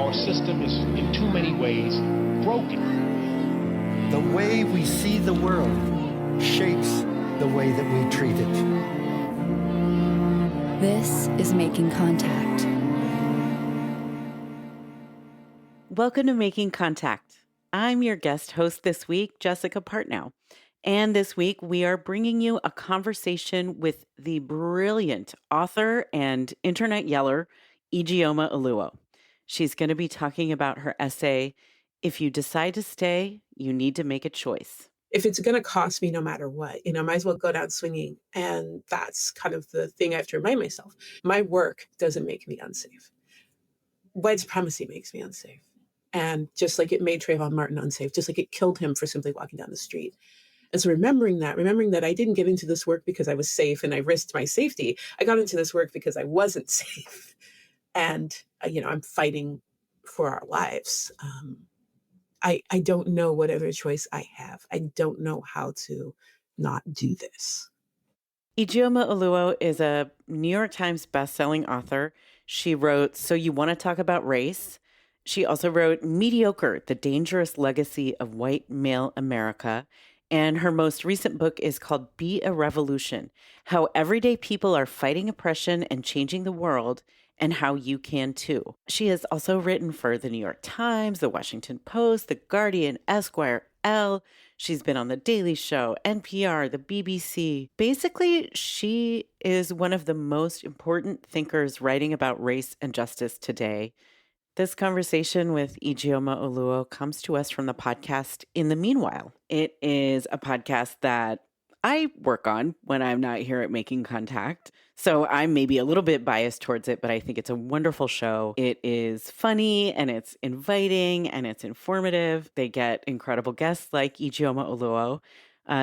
our system is in too many ways broken. The way we see the world shapes the way that we treat it. This is Making Contact. Welcome to Making Contact. I'm your guest host this week, Jessica Partnow. And this week, we are bringing you a conversation with the brilliant author and internet yeller, Ijeoma Oluo. She's going to be talking about her essay, If You Decide to Stay, You Need to Make a Choice. If it's going to cost me no matter what, I might as well go down swinging. And that's kind of the thing I have to remind myself. My work doesn't make me unsafe. White supremacy makes me unsafe. And just like it made Trayvon Martin unsafe, just like it killed him for simply walking down the street. And so remembering that I didn't get into this work because I was safe and I risked my safety. I got into this work because I wasn't safe. And, I'm fighting for our lives. I don't know what other choice I have. I don't know how to not do this. Ijeoma Oluo is a New York Times bestselling author. She wrote So You Want to Talk About Race? She also wrote Mediocre, The Dangerous Legacy of White Male America. And her most recent book is called Be a Revolution, How Everyday People Are Fighting Oppression and Changing the World, and How You Can Too. She has also written for The New York Times, The Washington Post, The Guardian, Esquire, Elle. She's been on The Daily Show, NPR, the BBC. Basically, she is one of the most important thinkers writing about race and justice today. This conversation with Ijeoma Oluo comes to us from the podcast In the Meanwhile. It is a podcast that I work on when I'm not here at Making Contact. So I'm maybe a little bit biased towards it, but I think it's a wonderful show. It is funny and it's inviting and it's informative. They get incredible guests like Ijeoma Oluo.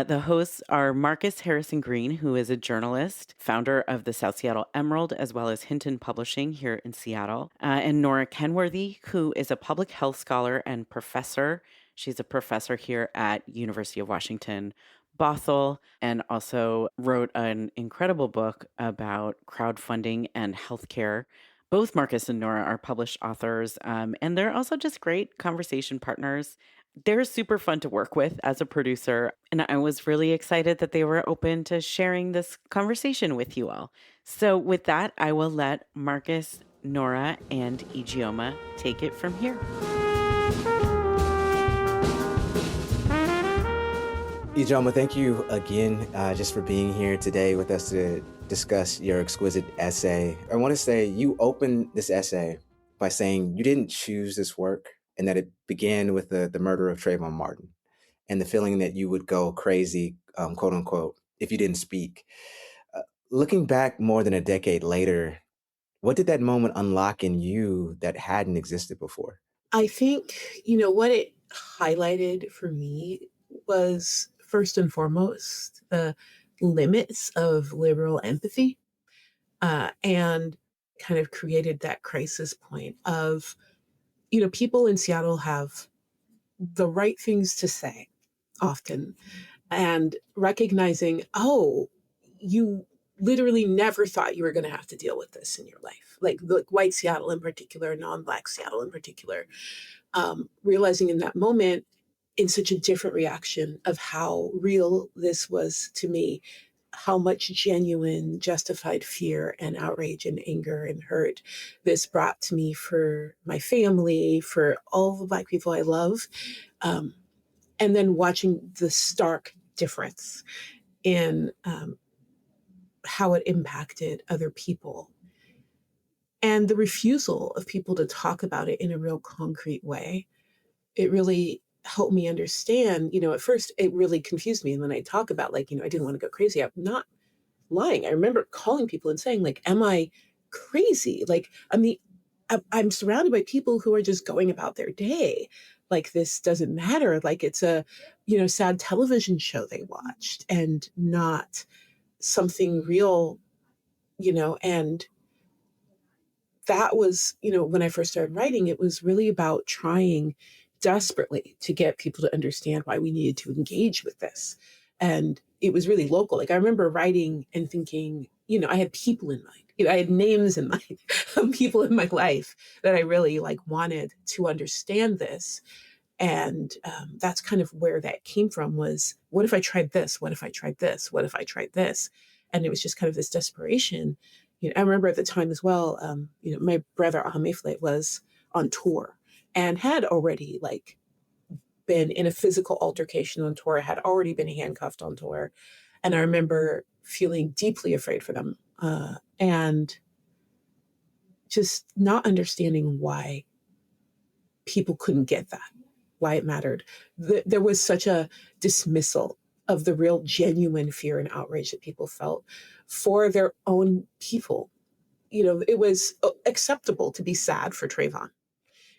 The hosts are Marcus Harrison Green, who is a journalist, founder of the South Seattle Emerald, as well as Hinton Publishing here in Seattle, and Nora Kenworthy, who is a public health scholar and professor. She's a professor here at University of Washington, Bothell, and also wrote an incredible book about crowdfunding and healthcare. Both Marcus and Nora are published authors, and they're also just great conversation partners. They're super fun to work with as a producer, and I was really excited that they were open to sharing this conversation with you all. So with that, I will let Marcus, Nora, and Ijeoma take it from here. Ijeoma, thank you again just for being here today with us to discuss your exquisite essay. I want to say you opened this essay by saying you didn't choose this work and that it began with the murder of Trayvon Martin and the feeling that you would go crazy, quote unquote, if you didn't speak. Looking back more than a decade later, what did that moment unlock in you that hadn't existed before? I think, what it highlighted for me was first and foremost the limits of liberal empathy and kind of created that crisis point of, people in Seattle have the right things to say often and recognizing, you literally never thought you were going to have to deal with this in your life. Like white Seattle in particular, non-Black Seattle in particular, realizing in that moment in such a different reaction of how real this was to me, how much genuine, justified fear and outrage and anger and hurt this brought to me for my family, for all the Black people I love. And then watching the stark difference in how it impacted other people. And the refusal of people to talk about it in a real concrete way. It really helped me understand, at first it really confused me. And when I talk about I didn't want to go crazy, I'm not lying. I remember calling people and saying am I crazy? I'm surrounded by people who are just going about their day. This doesn't matter. It's a, sad television show they watched and not something real, and that was, when I first started writing, it was really about trying desperately to get people to understand why we needed to engage with this. And it was really local. I remember writing and thinking, I had people in mind. I had names in mind of people in my life that I really like wanted to understand this. And that's kind of where that came from was, what if I tried this? What if I tried this? What if I tried this? And it was just kind of this desperation. I remember at the time as well, my brother Ahamefle was on tour and had already like been in a physical altercation on tour, had already been handcuffed on tour. And I remember feeling deeply afraid for them and just not understanding why people couldn't get that, why it mattered. There was such a dismissal of the real genuine fear and outrage that people felt for their own people. It was acceptable to be sad for Trayvon.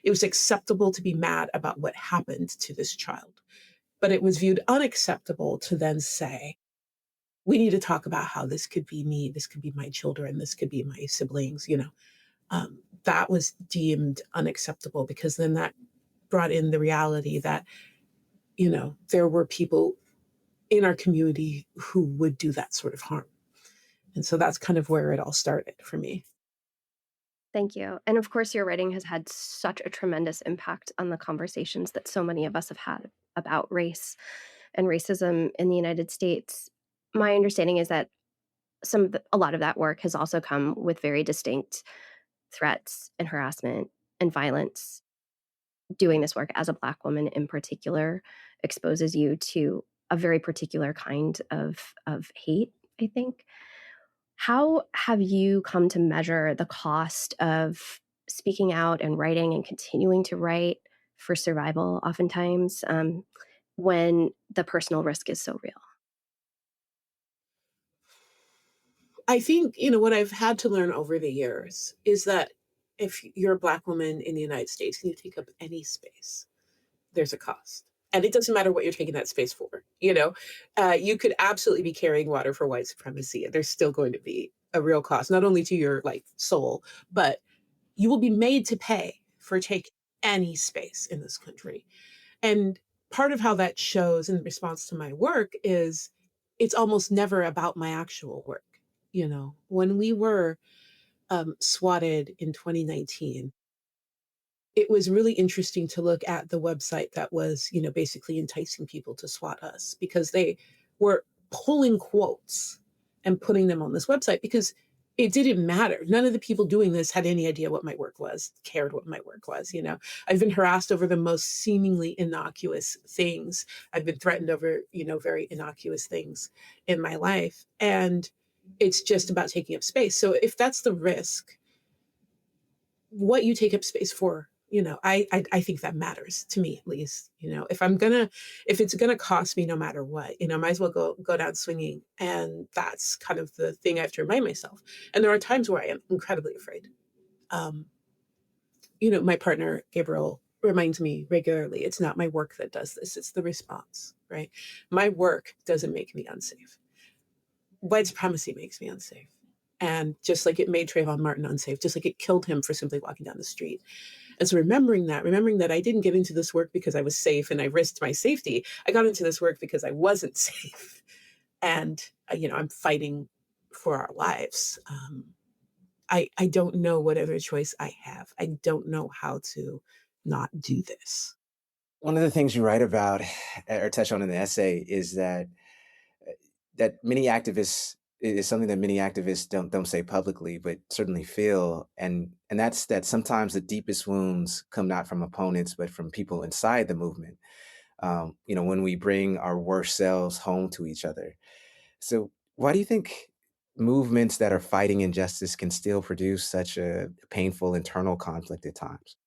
It was acceptable to be mad about what happened to this child. But it was viewed unacceptable to then say, we need to talk about how this could be me, this could be my children, this could be my siblings, that was deemed unacceptable because then that brought in the reality that, there were people in our community who would do that sort of harm. And so that's kind of where it all started for me. Thank you. And of course, your writing has had such a tremendous impact on the conversations that so many of us have had about race and racism in the United States. My understanding is that a lot of that work has also come with very distinct threats and harassment and violence. Doing this work as a Black woman in particular exposes you to a very particular kind of hate, I think. How have you come to measure the cost of speaking out and writing and continuing to write for survival oftentimes when the personal risk is so real? I think, what I've had to learn over the years is that if you're a Black woman in the United States and you take up any space, there's a cost. And it doesn't matter what you're taking that space for. You could absolutely be carrying water for white supremacy, and there's still going to be a real cost, not only to your soul, but you will be made to pay for taking any space in this country. And part of how that shows in response to my work is it's almost never about my actual work. When we were swatted in 2019, it was really interesting to look at the website that was, basically enticing people to SWAT us because they were pulling quotes and putting them on this website because it didn't matter. None of the people doing this had any idea what my work was, cared what my work was. I've been harassed over the most seemingly innocuous things. I've been threatened over, very innocuous things in my life. And it's just about taking up space. So if that's the risk, what you take up space for, I think that matters to me, at least. If it's gonna cost me no matter what, might as well go down swinging. And that's kind of the thing I have to remind myself. And there are times where I am incredibly afraid. My partner Gabriel reminds me regularly, it's not my work that does this, it's the response, right? My work doesn't make me unsafe. White supremacy makes me unsafe. And just like it made Trayvon Martin unsafe, just like it killed him for simply walking down the street. And so remembering that I didn't get into this work because I was safe and I risked my safety. I got into this work because I wasn't safe. And, I'm fighting for our lives. I don't know what other choice I have. I don't know how to not do this. One of the things you write about or touch on in the essay is that many activists is something that many activists don't say publicly, but certainly feel, and that's that sometimes the deepest wounds come not from opponents, but from people inside the movement. When we bring our worst selves home to each other. So, why do you think movements that are fighting injustice can still produce such a painful internal conflict at times?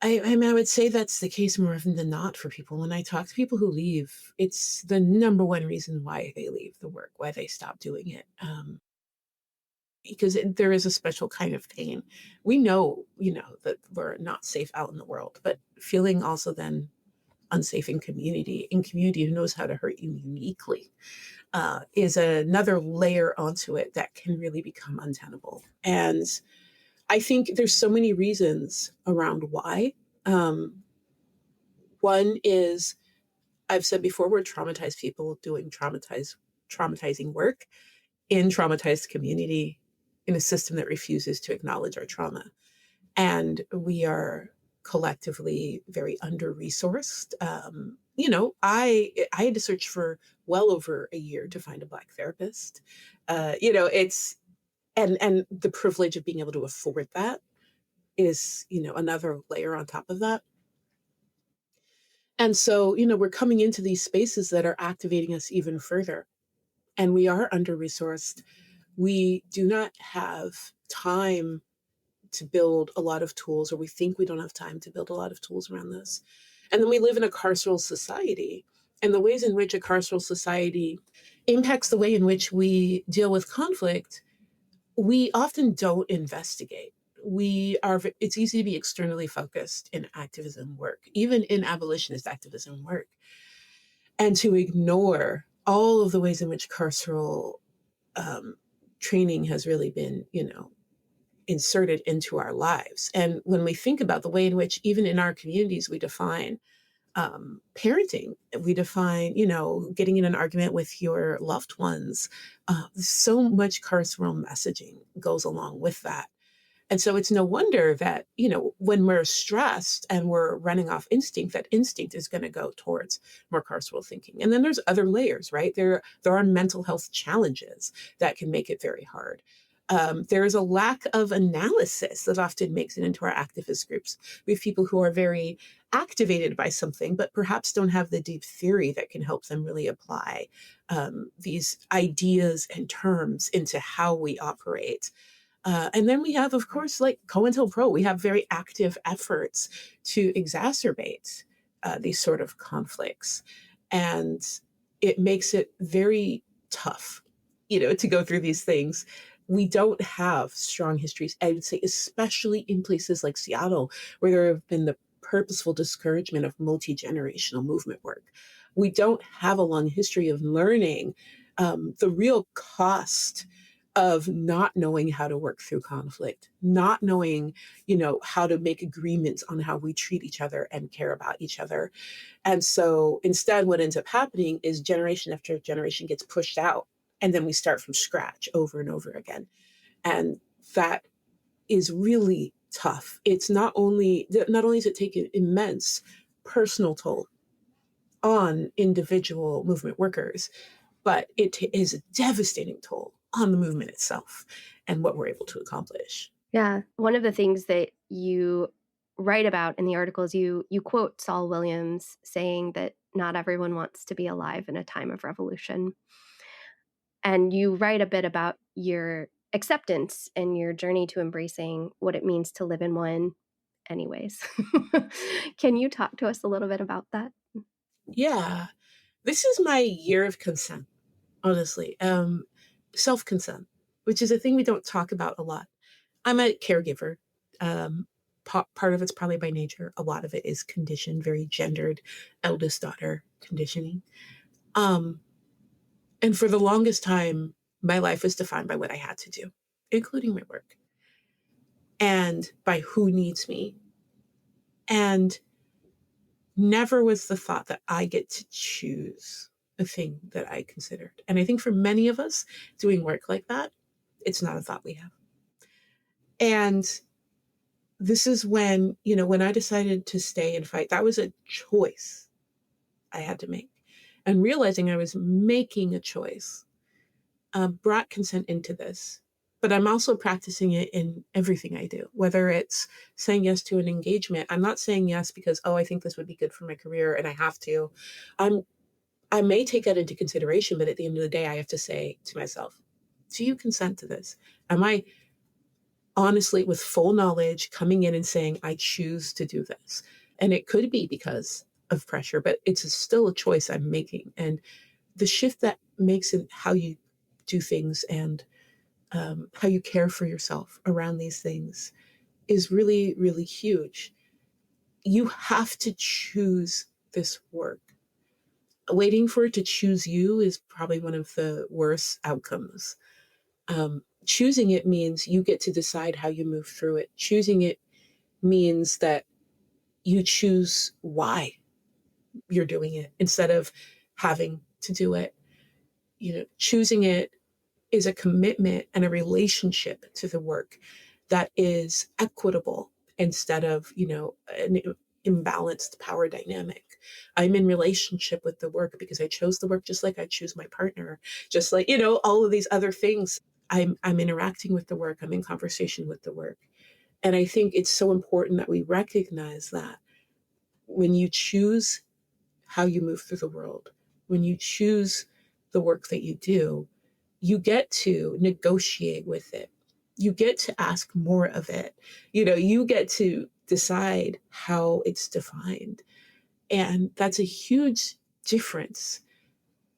I would say that's the case more often than not for people. When I talk to people who leave, it's the number one reason why they leave the work, why they stop doing it. Because there is a special kind of pain. We know, that we're not safe out in the world, but feeling also then unsafe in community who knows how to hurt you uniquely, is another layer onto it that can really become untenable. And I think there's so many reasons around why. One is, I've said before, we're traumatized people doing traumatizing work in traumatized community in a system that refuses to acknowledge our trauma. And we are collectively very under-resourced. I had to search for well over a year to find a Black therapist. It's and the privilege of being able to afford that is, another layer on top of that. And so, we're coming into these spaces that are activating us even further. And we are under-resourced. We do not have time to build a lot of tools, or we think we don't have time to build a lot of tools around this. And then we live in a carceral society. And the ways in which a carceral society impacts the way in which we deal with conflict, we often don't investigate. It's easy to be externally focused in activism work, even in abolitionist activism work, and to ignore all of the ways in which carceral training has really been, inserted into our lives. And when we think about the way in which, even in our communities, we define parenting, we define, getting in an argument with your loved ones, so much carceral messaging goes along with that. And so it's no wonder that, when we're stressed and we're running off instinct, that instinct is going to go towards more carceral thinking. And then there's other layers, right? There are mental health challenges that can make it very hard. There is a lack of analysis that often makes it into our activist groups. We have people who are very activated by something, but perhaps don't have the deep theory that can help them really apply these ideas and terms into how we operate. And then we have, of course, like COINTELPRO, we have very active efforts to exacerbate these sort of conflicts. And it makes it very tough, to go through these things. We don't have strong histories, I would say, especially in places like Seattle, where there have been the purposeful discouragement of multi-generational movement work. We don't have a long history of learning the real cost of not knowing how to work through conflict, not knowing, how to make agreements on how we treat each other and care about each other. And so instead, what ends up happening is generation after generation gets pushed out, and then we start from scratch over and over again. And that is really tough. It's not only does it take an immense personal toll on individual movement workers, but it is a devastating toll on the movement itself and what we're able to accomplish. Yeah. One of the things that you write about in the article is you quote Saul Williams saying that not everyone wants to be alive in a time of revolution. And you write a bit about your acceptance and your journey to embracing what it means to live in one anyways. Can you talk to us a little bit about that? Yeah. This is my year of consent, honestly. Self-consent, which is a thing we don't talk about a lot. I'm a caregiver. Part of it's probably by nature. A lot of it is conditioned, very gendered, eldest daughter conditioning. And for the longest time, my life was defined by what I had to do, including my work, and by who needs me. And never was the thought that I get to choose a thing that I considered. And I think for many of us doing work like that, it's not a thought we have. And this is when, when I decided to stay and fight, that was a choice I had to make. And realizing I was making a choice brought consent into this. But I'm also practicing it in everything I do, whether it's saying yes to an engagement. I'm not saying yes because, I think this would be good for my career and I have to. I may take that into consideration, but at the end of the day, I have to say to myself, do you consent to this? Am I honestly, with full knowledge, coming in and saying, I choose to do this? And it could be because of pressure, but it's still a choice I'm making. And the shift that makes in how you do things and how you care for yourself around these things is really, really huge. You have to choose this work. Waiting for it to choose you is probably one of the worst outcomes. Choosing it means you get to decide how you move through it. Choosing it means that you choose why you're doing it instead of having to do it. Choosing it is a commitment and a relationship to the work that is equitable instead of, an imbalanced power dynamic. I'm in relationship with the work because I chose the work just like I choose my partner, just like, all of these other things. I'm interacting with the work, I'm in conversation with the work. And I think it's so important that we recognize that when you choose how you move through the world, when you choose the work that you do, you get to negotiate with it. You get to ask more of it. You get to decide how it's defined. And that's a huge difference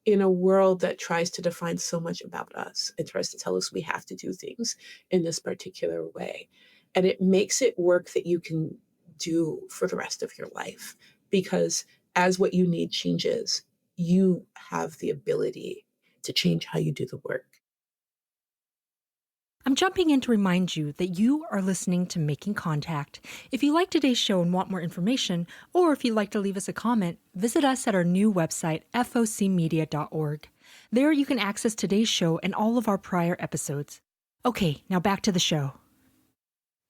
in a world that tries to define so much about us. It tries to tell us we have to do things in this particular way. And it makes it work that you can do for the rest of your life. Because as what you need changes, you have the ability to change how you do the work. I'm jumping in to remind you that you are listening to Making Contact. If you like today's show and want more information, or if you'd like to leave us a comment, visit us at our new website, focmedia.org. There you can access today's show and all of our prior episodes. Okay, now back to the show.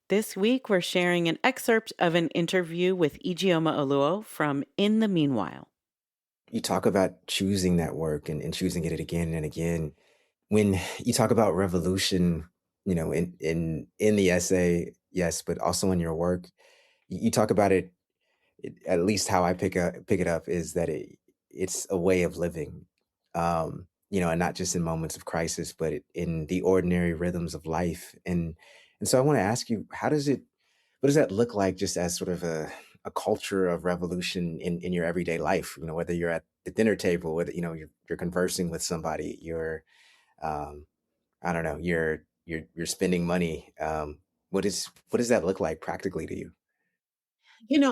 This week, we're sharing an excerpt of an interview with Ijeoma Oluo from In the Meanwhile. You talk about choosing that work and choosing it again and again. When you talk about revolution, in the essay, yes, but also in your work, you talk about it. At least how I pick it up is that it's a way of living, and not just in moments of crisis, but in the ordinary rhythms of life. And so I want to ask you, what does that look like, just as sort of a culture of revolution in your everyday life? Whether you're at the dinner table, whether you're conversing with somebody, you're I don't know, you're spending money. What does that look like practically to you?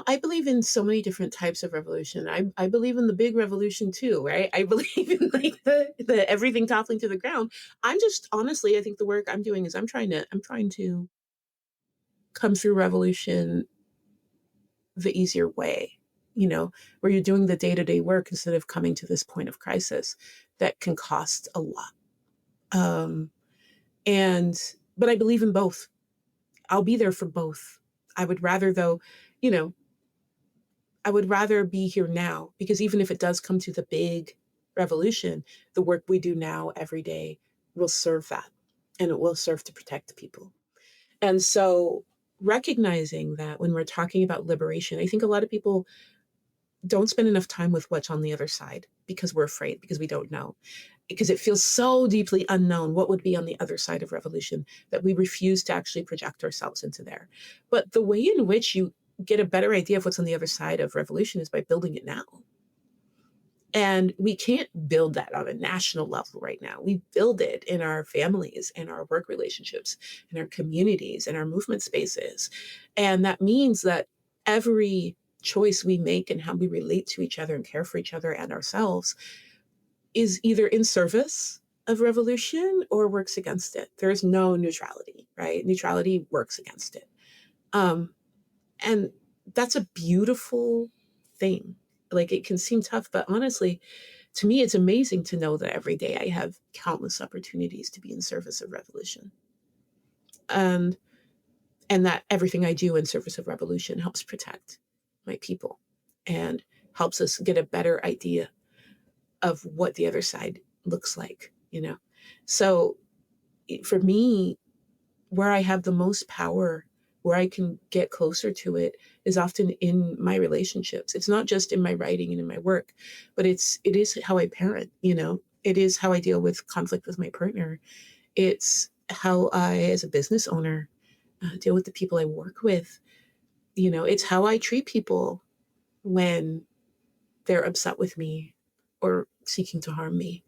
I believe in so many different types of revolution. I believe in the big revolution too, right? I believe in like the everything toppling to the ground. I'm just honestly, I think the work I'm doing is I'm trying to come through revolution the easier way, where you're doing the day-to-day work instead of coming to this point of crisis that can cost a lot. But I believe in both. I'll be there for both. I would rather though, I would rather be here now, because even if it does come to the big revolution, the work we do now every day will serve that, and it will serve to protect people. And so recognizing that when we're talking about liberation, I think a lot of people don't spend enough time with what's on the other side because we're afraid, because we don't know, because it feels so deeply unknown what would be on the other side of revolution that we refuse to actually project ourselves into there. But the way in which you get a better idea of what's on the other side of revolution is by building it now. And we can't build that on a national level right now. We build it in our families, in our work relationships, in our communities, in our movement spaces. And that means that every choice we make and how we relate to each other and care for each other and ourselves is either in service of revolution or works against it. There is no neutrality, right? Neutrality works against it. And that's a beautiful thing. Like, it can seem tough, but honestly, to me, it's amazing to know that every day I have countless opportunities to be in service of revolution. And that everything I do in service of revolution helps protect my people and helps us get a better idea of what the other side looks like, So for me, where I have the most power, where I can get closer to it, is often in my relationships. It's not just in my writing and in my work, but it is how I parent, it is how I deal with conflict with my partner. It's how I, as a business owner, deal with the people I work with. It's how I treat people when they're upset with me or seeking to harm me.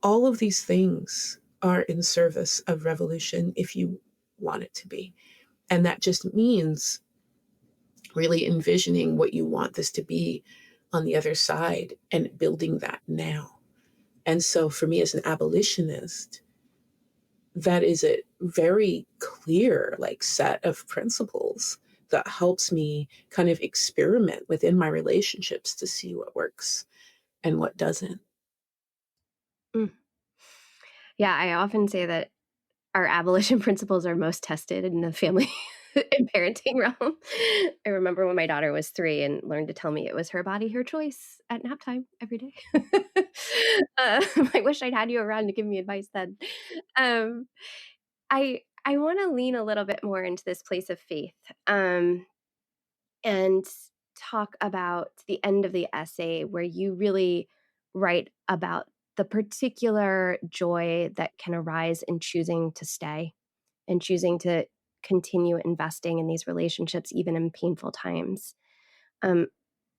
All of these things are in service of revolution if you want it to be. And that just means really envisioning what you want this to be on the other side and building that now. And so for me as an abolitionist, that is a very clear set of principles that helps me kind of experiment within my relationships to see what works and what doesn't. Yeah, I often say that our abolition principles are most tested in the family and parenting realm. I remember when my daughter was 3 and learned to tell me it was her body, her choice at nap time every day. I wish I'd had you around to give me advice then. Um, I want to lean a little bit more into this place of faith, and talk about the end of the essay where you really write about the particular joy that can arise in choosing to stay and choosing to continue investing in these relationships, even in painful times. Um,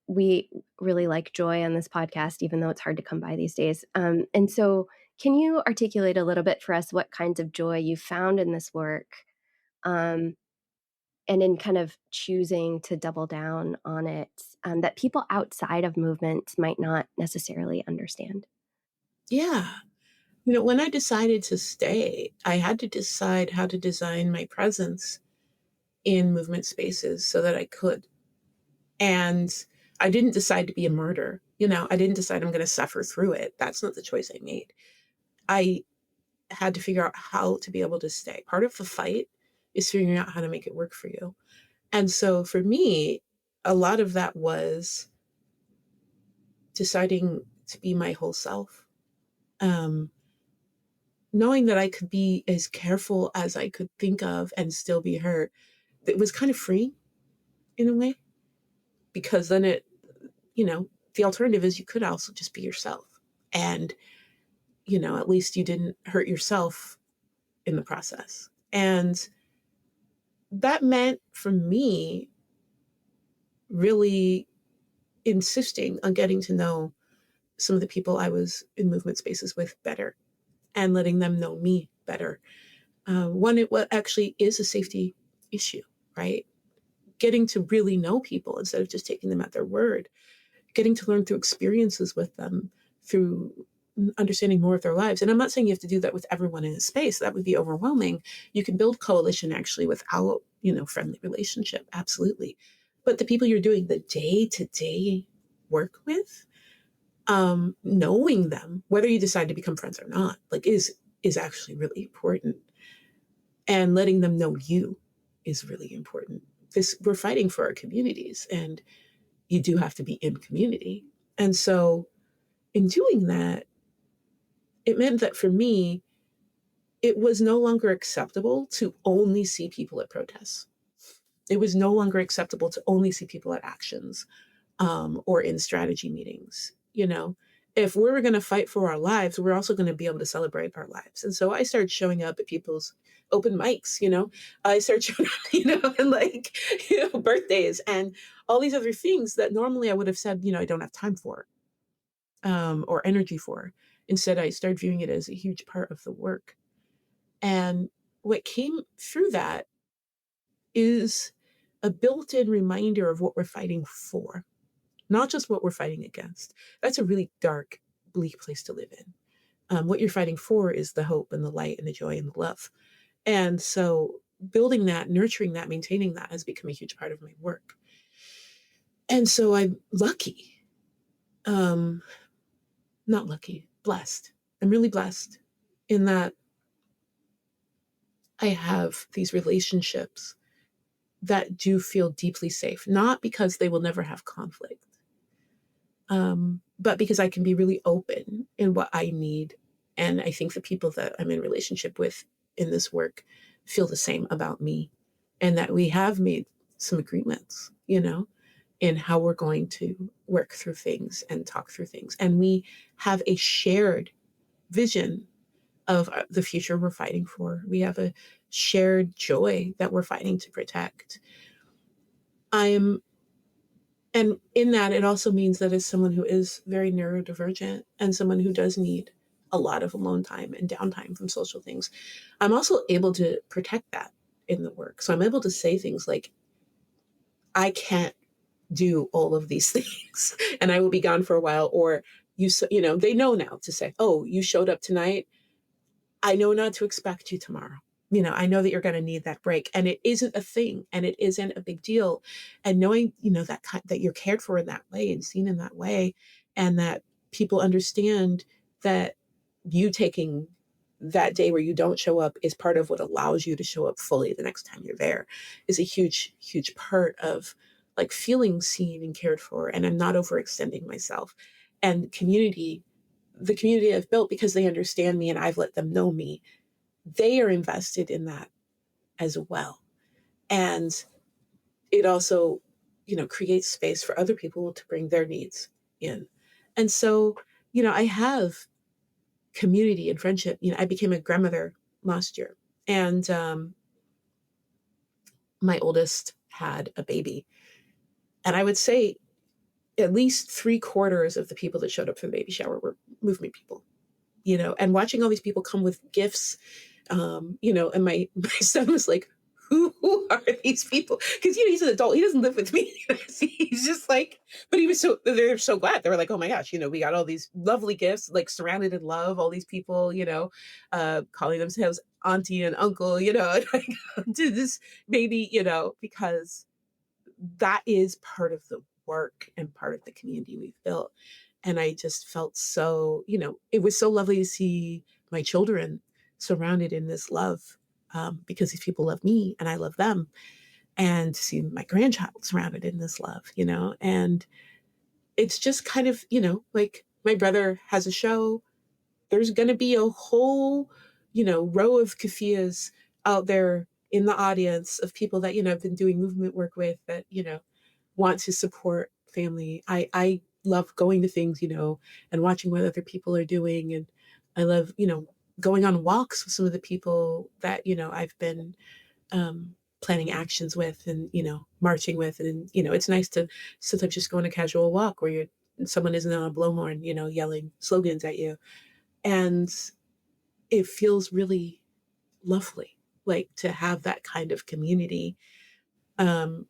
we really like joy on this podcast, even though it's hard to come by these days. And so, can you articulate a little bit for us what kinds of joy you found in this work, um, and in kind of choosing to double down on it, that people outside of movement might not necessarily understand? Yeah. When I decided to stay, I had to decide how to design my presence in movement spaces so that I could. And I didn't decide to be a martyr. I didn't decide I'm going to suffer through it. That's not the choice I made. I had to figure out how to be able to stay. Part of the fight is figuring out how to make it work for you. And so for me, a lot of that was deciding to be my whole self. Knowing that I could be as careful as I could think of and still be her, it was kind of freeing in a way, because then the alternative is you could also just be yourself. And, at least you didn't hurt yourself in the process. And that meant for me really insisting on getting to know some of the people I was in movement spaces with better and letting them know me better. What actually is a safety issue, right? Getting to really know people instead of just taking them at their word, getting to learn through experiences with them, through understanding more of their lives. And I'm not saying you have to do that with everyone in a space. That would be overwhelming. You can build coalition actually without, friendly relationship. Absolutely. But the people you're doing the day-to-day work with, knowing them, whether you decide to become friends or not, is actually really important. And letting them know you is really important. We're fighting for our communities, and you do have to be in community. And so in doing that, it meant that for me, it was no longer acceptable to only see people at protests. It was no longer acceptable to only see people at actions, or in strategy meetings. If we were going to fight for our lives, we're also going to be able to celebrate our lives. And so I started showing up at people's open mics. I started showing up, and birthdays and all these other things that normally I would have said, I don't have time for, or energy for. Instead, I started viewing it as a huge part of the work. And what came through that is a built-in reminder of what we're fighting for, not just what we're fighting against. That's a really dark, bleak place to live in. What you're fighting for is the hope and the light and the joy and the love. And so building that, nurturing that, maintaining that has become a huge part of my work. And so I'm lucky. Not lucky, blessed. I'm really blessed in that I have these relationships that do feel deeply safe, not because they will never have conflict, but because I can be really open in what I need. And I think the people that I'm in relationship with in this work feel the same about me, and that we have made some agreements, in how we're going to work through things and talk through things. And we have a shared vision of the future we're fighting for. We have a shared joy that we're fighting to protect. And in that, it also means that as someone who is very neurodivergent and someone who does need a lot of alone time and downtime from social things, I'm also able to protect that in the work. So I'm able to say things like, I can't do all of these things and I will be gone for a while. Or they know now to say, oh, you showed up tonight. I know not to expect you tomorrow. I know that you're going to need that break, and it isn't a thing, and it isn't a big deal. And knowing, that you're cared for in that way and seen in that way, and that people understand that you taking that day where you don't show up is part of what allows you to show up fully the next time you're there, is a huge, huge part of like feeling seen and cared for. And I'm not overextending myself. And community, the community I've built, because they understand me and I've let them know me, they are invested in that as well. And it also, creates space for other people to bring their needs in. And so, I have community and friendship. I became a grandmother last year, and my oldest had a baby. And I would say at least 3/4 of the people that showed up for the baby shower were movement people, and watching all these people come with gifts, and my son was like, who are these people? Because, he's an adult. He doesn't live with me. He's just like, but they're so glad. They were like, oh my gosh, we got all these lovely gifts, like surrounded in love, all these people, calling themselves auntie and uncle, and like, to this baby, because that is part of the work and part of the community we've built. And I just felt so, it was so lovely to see my children surrounded in this love, because these people love me and I love them, and to see my grandchild surrounded in this love, and it's just kind of, like my brother has a show. There's going to be a whole, row of Kafias out there in the audience of people that, I've been doing movement work with that, want to support family. I love going to things, and watching what other people are doing. And I love, going on walks with some of the people that, I've been planning actions with and, marching with. And, it's nice to sometimes just go on a casual walk where someone isn't on a blowhorn, yelling slogans at you. And it feels really lovely, like to have that kind of community, and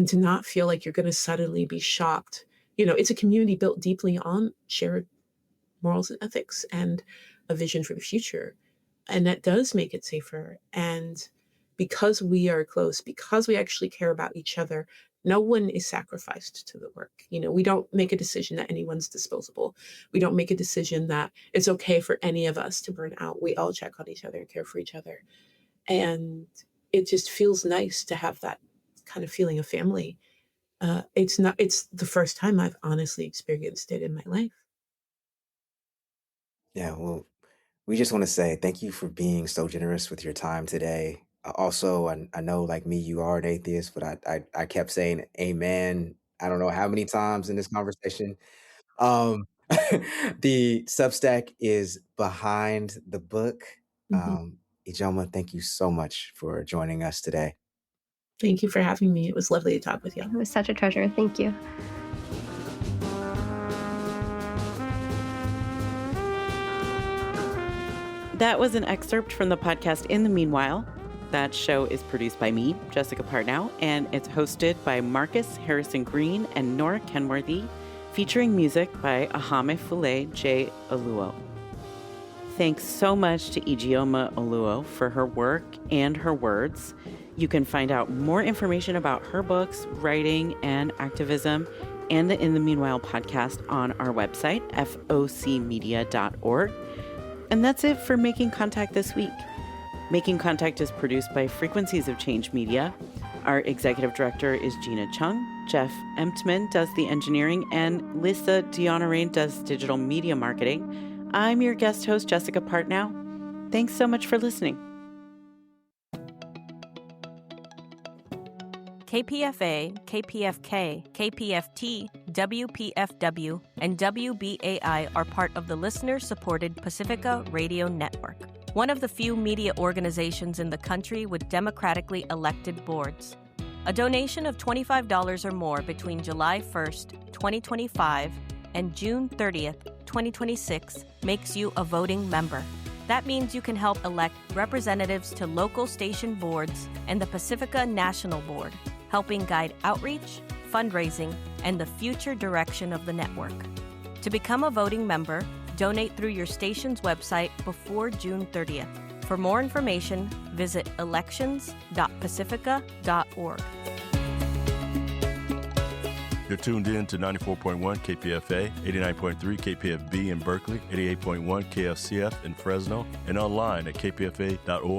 to not feel like you're going to suddenly be shocked. It's a community built deeply on shared morals and ethics and a vision for the future. And that does make it safer. And because we are close, because we actually care about each other, no one is sacrificed to the work. We don't make a decision that anyone's disposable. We don't make a decision that it's okay for any of us to burn out. We all check on each other and care for each other. And it just feels nice to have that kind of feeling of family. It's the first time I've honestly experienced it in my life. Yeah, well, we just want to say thank you for being so generous with your time today. Also, I know, like me, you are an atheist, but I kept saying amen. I don't know how many times in this conversation. Um, the Substack is behind the book. Mhm. Ijeoma, thank you so much for joining us today. Thank you for having me. It was lovely to talk with you. It was such a treasure. Thank you. That was an excerpt from the podcast In the Meanwhile. That show is produced by me, Jessica Partnow, and it's hosted by Marcus Harrison Green and Nora Kenworthy, featuring music by Ahame Fule J. Oluo. Thanks so much to Ijeoma Oluo for her work and her words. You can find out more information about her books, writing, and activism, and the In the Meanwhile podcast on our website, focmedia.org. And that's it for Making Contact this week. Making Contact is produced by Frequencies of Change Media. Our executive director is Gina Chung. Jeff Emtman does the engineering, and Lisa Dionarain does digital media marketing. I'm your guest host, Jessica Partnow. Thanks so much for listening. KPFA, KPFK, KPFT, WPFW, and WBAI are part of the listener-supported Pacifica Radio Network, one of the few media organizations in the country with democratically elected boards. A donation of $25 or more between July 1st, 2025 and June 30th, 2026 makes you a voting member. That means you can help elect representatives to local station boards and the Pacifica National Board, helping guide outreach, fundraising, and the future direction of the network. To become a voting member, donate through your station's website before June 30th. For more information, visit elections.pacifica.org. You're tuned in to 94.1 KPFA, 89.3 KPFB in Berkeley, 88.1 KFCF in Fresno, and online at kpfa.org.